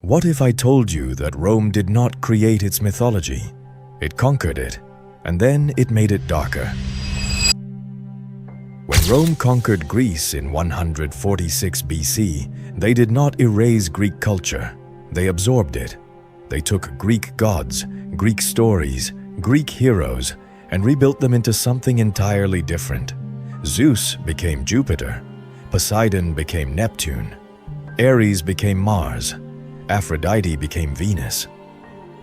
What if I told you that Rome did not create its mythology? It conquered it, and then it made it darker. When Rome conquered Greece in 146 BC, they did not erase Greek culture. They absorbed it. They took Greek gods, Greek stories, Greek heroes, and rebuilt them into something entirely different. Zeus became Jupiter. Poseidon became Neptune. Ares became Mars. Aphrodite became Venus.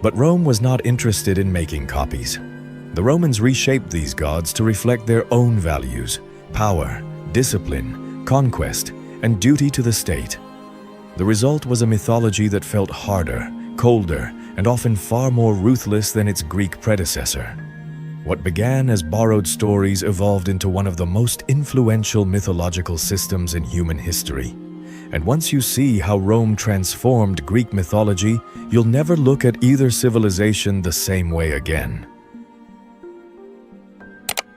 But Rome was not interested in making copies. The Romans reshaped these gods to reflect their own values, power, discipline, conquest, and duty to the state. The result was a mythology that felt harder, colder, and often far more ruthless than its Greek predecessor. What began as borrowed stories evolved into one of the most influential mythological systems in human history. And once you see how Rome transformed Greek mythology, you'll never look at either civilization the same way again.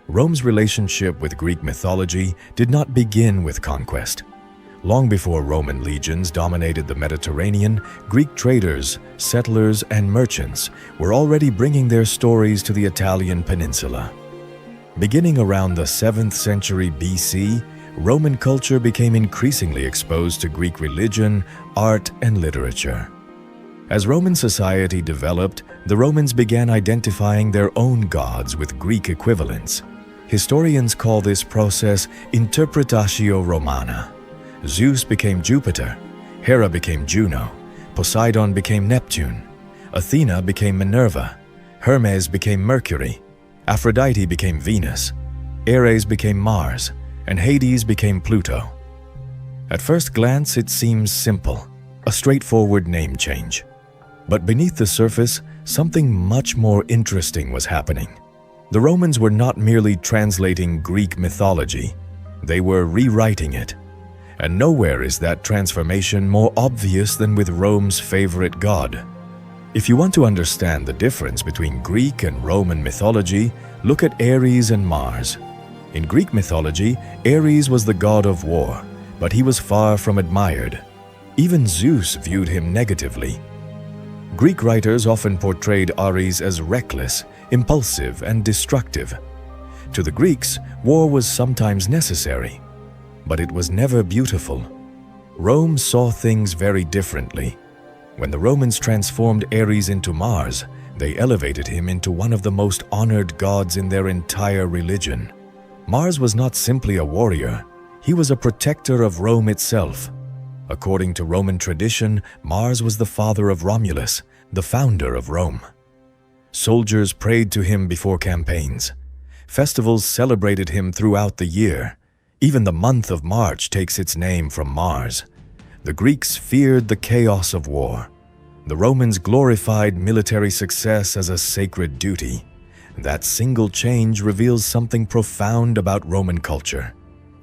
Rome's relationship with Greek mythology did not begin with conquest. Long before Roman legions dominated the Mediterranean, Greek traders, settlers, and merchants were already bringing their stories to the Italian peninsula. Beginning around the 7th century BC, Roman culture became increasingly exposed to Greek religion, art, and literature. As Roman society developed, the Romans began identifying their own gods with Greek equivalents. Historians call this process interpretatio Romana. Zeus became Jupiter, Hera became Juno, Poseidon became Neptune, Athena became Minerva, Hermes became Mercury, Aphrodite became Venus, Ares became Mars, and Hades became Pluto. At first glance, it seems simple, a straightforward name change. But beneath the surface, something much more interesting was happening. The Romans were not merely translating Greek mythology, they were rewriting it. And nowhere is that transformation more obvious than with Rome's favorite god. If you want to understand the difference between Greek and Roman mythology, look at Ares and Mars. In Greek mythology, Ares was the god of war, but he was far from admired. Even Zeus viewed him negatively. Greek writers often portrayed Ares as reckless, impulsive, and destructive. To the Greeks, war was sometimes necessary, but it was never beautiful. Rome saw things very differently. When the Romans transformed Ares into Mars, they elevated him into one of the most honored gods in their entire religion. Mars was not simply a warrior, he was a protector of Rome itself. According to Roman tradition, Mars was the father of Romulus, the founder of Rome. Soldiers prayed to him before campaigns. Festivals celebrated him throughout the year. Even the month of March takes its name from Mars. The Greeks feared the chaos of war. The Romans glorified military success as a sacred duty. That single change reveals something profound about Roman culture.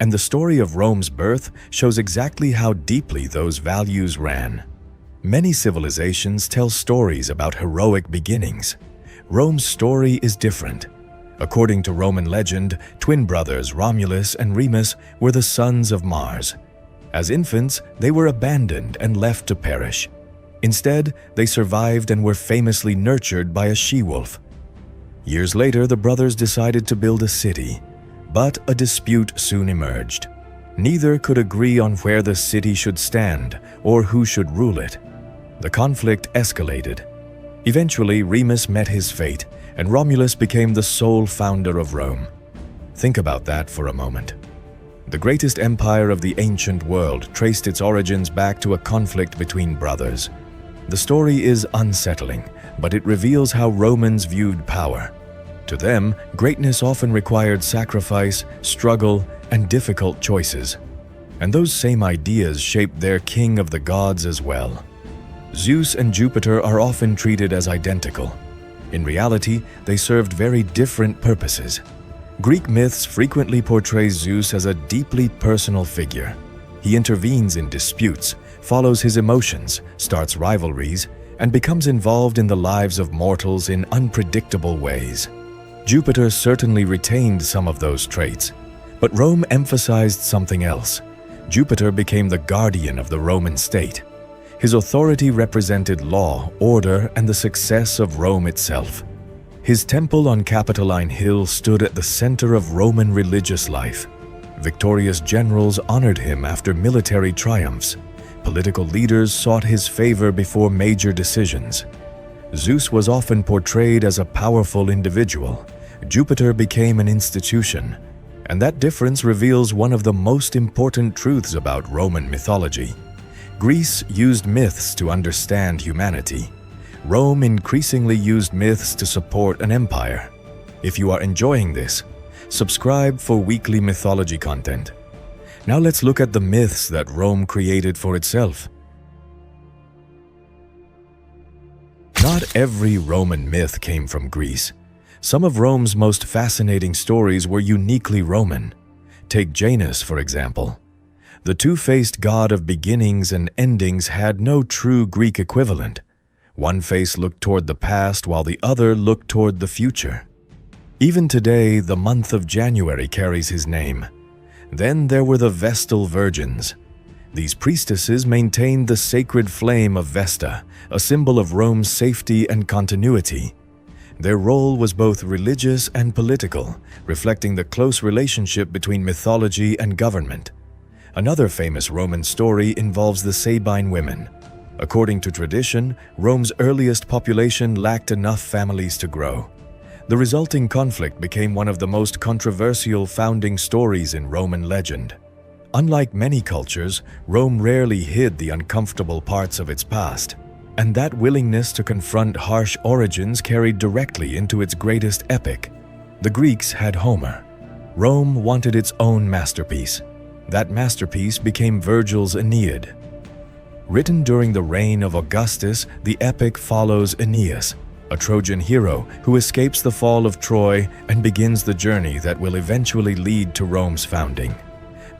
And the story of Rome's birth shows exactly how deeply those values ran. Many civilizations tell stories about heroic beginnings. Rome's story is different. According to Roman legend, twin brothers Romulus and Remus were the sons of Mars. As infants, they were abandoned and left to perish. Instead, they survived and were famously nurtured by a she-wolf. Years later, the brothers decided to build a city, but a dispute soon emerged. Neither could agree on where the city should stand or who should rule it. The conflict escalated. Eventually, Remus met his fate, and Romulus became the sole founder of Rome. Think about that for a moment. The greatest empire of the ancient world traced its origins back to a conflict between brothers. The story is unsettling, but it reveals how Romans viewed power. To them, greatness often required sacrifice, struggle, and difficult choices. And those same ideas shaped their king of the gods as well. Zeus and Jupiter are often treated as identical. In reality, they served very different purposes. Greek myths frequently portray Zeus as a deeply personal figure. He intervenes in disputes, follows his emotions, starts rivalries, and becomes involved in the lives of mortals in unpredictable ways. Jupiter certainly retained some of those traits, but Rome emphasized something else. Jupiter became the guardian of the Roman state. His authority represented law, order, and the success of Rome itself. His temple on Capitoline Hill stood at the center of Roman religious life. Victorious generals honored him after military triumphs. Political leaders sought his favor before major decisions. Zeus was often portrayed as a powerful individual. Jupiter became an institution. And that difference reveals one of the most important truths about Roman mythology. Greece used myths to understand humanity. Rome increasingly used myths to support an empire. If you are enjoying this, subscribe for weekly mythology content. Now let's look at the myths that Rome created for itself. Not every Roman myth came from Greece. Some of Rome's most fascinating stories were uniquely Roman. Take Janus, for example. The two-faced god of beginnings and endings had no true Greek equivalent. One face looked toward the past while the other looked toward the future. Even today, the month of January carries his name. Then there were the Vestal Virgins. These priestesses maintained the sacred flame of Vesta, a symbol of Rome's safety and continuity. Their role was both religious and political, reflecting the close relationship between mythology and government. Another famous Roman story involves the Sabine women. According to tradition, Rome's earliest population lacked enough families to grow. The resulting conflict became one of the most controversial founding stories in Roman legend. Unlike many cultures, Rome rarely hid the uncomfortable parts of its past, and that willingness to confront harsh origins carried directly into its greatest epic. The Greeks had Homer. Rome wanted its own masterpiece. That masterpiece became Virgil's Aeneid. Written during the reign of Augustus, the epic follows Aeneas, a Trojan hero who escapes the fall of Troy and begins the journey that will eventually lead to Rome's founding.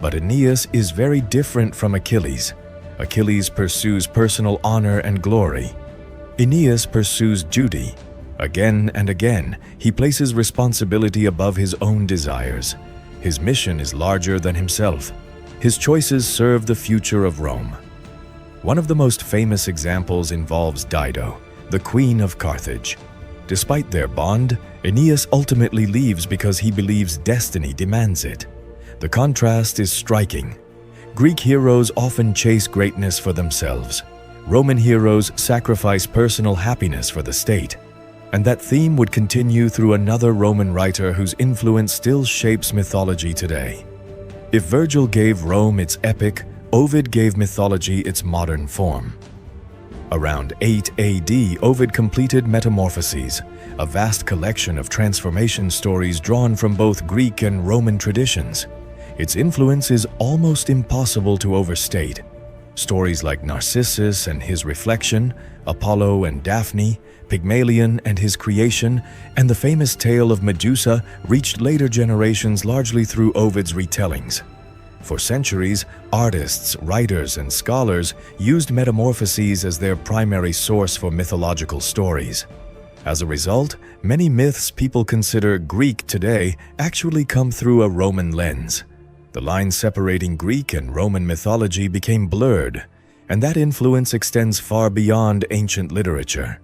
But Aeneas is very different from Achilles. Achilles pursues personal honor and glory. Aeneas pursues duty. Again and again, he places responsibility above his own desires. His mission is larger than himself. His choices serve the future of Rome. One of the most famous examples involves Dido, the queen of Carthage. Despite their bond, Aeneas ultimately leaves because he believes destiny demands it. The contrast is striking. Greek heroes often chase greatness for themselves. Roman heroes sacrifice personal happiness for the state. And that theme would continue through another Roman writer whose influence still shapes mythology today. If Virgil gave Rome its epic, Ovid gave mythology its modern form. Around 8 AD, Ovid completed Metamorphoses, a vast collection of transformation stories drawn from both Greek and Roman traditions. Its influence is almost impossible to overstate. Stories like Narcissus and his reflection, Apollo and Daphne, Pygmalion and his creation, and the famous tale of Medusa reached later generations largely through Ovid's retellings. For centuries, artists, writers, and scholars used Metamorphoses as their primary source for mythological stories. As a result, many myths people consider Greek today actually come through a Roman lens. The line separating Greek and Roman mythology became blurred, and that influence extends far beyond ancient literature.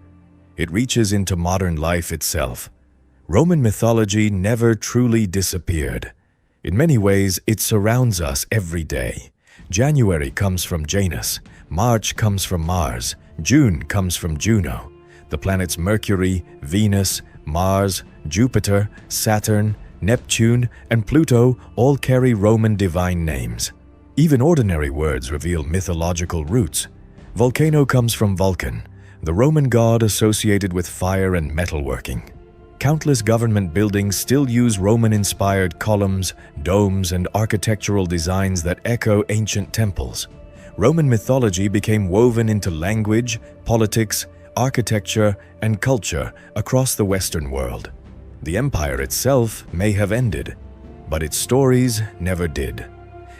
It reaches into modern life itself. Roman mythology never truly disappeared. In many ways, it surrounds us every day. January comes from Janus, March comes from Mars, June comes from Juno. The planets Mercury, Venus, Mars, Jupiter, Saturn, Neptune, and Pluto all carry Roman divine names. Even ordinary words reveal mythological roots. Volcano comes from Vulcan, the Roman god associated with fire and metalworking. Countless government buildings still use Roman-inspired columns, domes, and architectural designs that echo ancient temples. Roman mythology became woven into language, politics, architecture, and culture across the Western world. The empire itself may have ended, but its stories never did.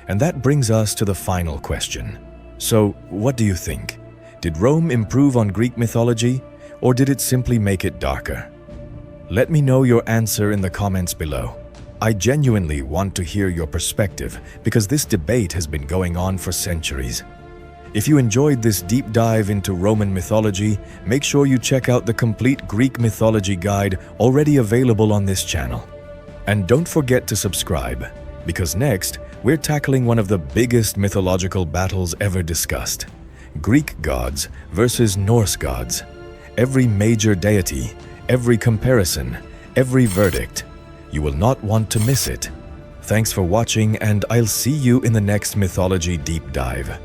And that brings us to the final question. So, what do you think? Did Rome improve on Greek mythology, or did it simply make it darker? Let me know your answer in the comments below. I genuinely want to hear your perspective because this debate has been going on for centuries. If you enjoyed this deep dive into Roman mythology, make sure you check out the complete Greek mythology guide already available on this channel. And don't forget to subscribe, because next, we're tackling one of the biggest mythological battles ever discussed: Greek gods versus Norse gods. Every major deity, every comparison, every verdict. You will not want to miss it. Thanks for watching, and I'll see you in the next mythology deep dive.